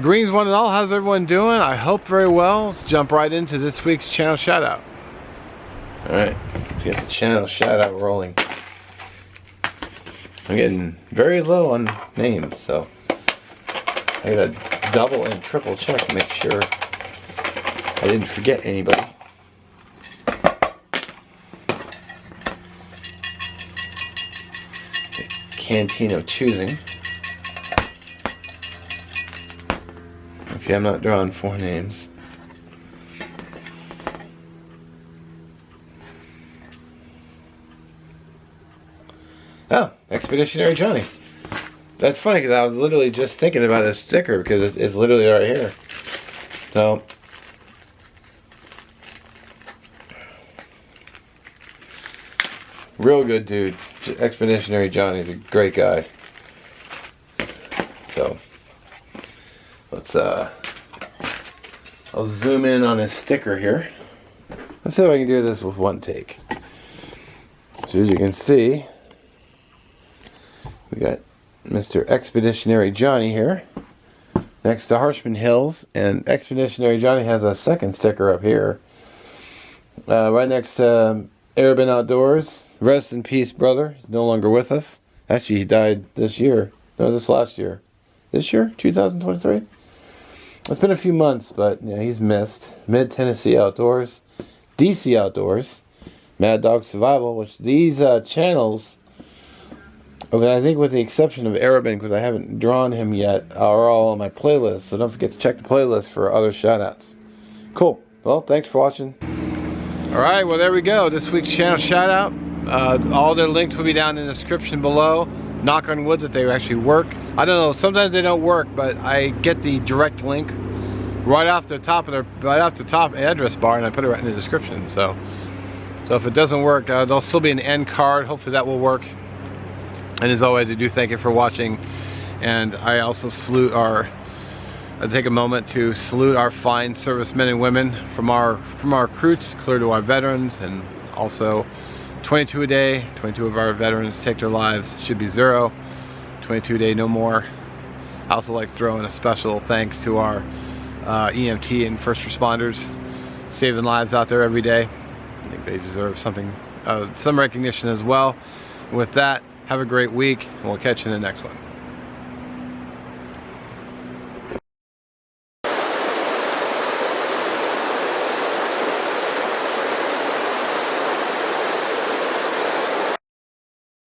Greens one and all, how's everyone doing? I hope very well. Let's jump right into this week's channel shout out. Alright, let's get the channel shout out rolling. I'm getting very low on names, so I gotta double and triple check to make sure I didn't forget anybody. The Canteen of Choosing. Okay, I'm not drawing 4 names. Oh, Expeditionary Jonny. That's funny because I was literally just thinking about this sticker because it's literally right here. So, real good dude. Expeditionary Jonny is a great guy. So, let's I'll zoom in on his sticker here. Let's see if I can do this with one take. So as you can see, we got Mr. Expeditionary Jonny here next to Harshman Hills, and Expeditionary Jonny has a second sticker up here right next to Arabin Outdoors. Rest in peace, brother. He's no longer with us. Actually, he died this year. No, this last year. This year? 2023? It's been a few months, but yeah, he's missed. Mid-Tennessee Outdoors, DC Outdoors, Mad Dog Survival, which these channels, okay, I think with the exception of Arabin, because I haven't drawn him yet, are all on my playlist, so don't forget to check the playlist for other shout-outs. Cool. Well, thanks for watching. Alright, well there we go. This week's channel shout-out. All their links will be down in the description below. Knock on wood that they actually work. I don't know, sometimes they don't work, but I get the direct link right off the top address bar, and I put it right in the description. So if it doesn't work, there'll still be an end card. Hopefully that will work. And as always, I do thank you for watching, and I also I take a moment to salute our fine servicemen and women, from our recruits clear to our veterans, and also 22 a day. 22 of our veterans take their lives. Should be 0. 22 a day, no more. I also like to throw in a special thanks to our EMT and first responders saving lives out there every day. I think they deserve something, some recognition as well. With that, have a great week, and we'll catch you in the next one.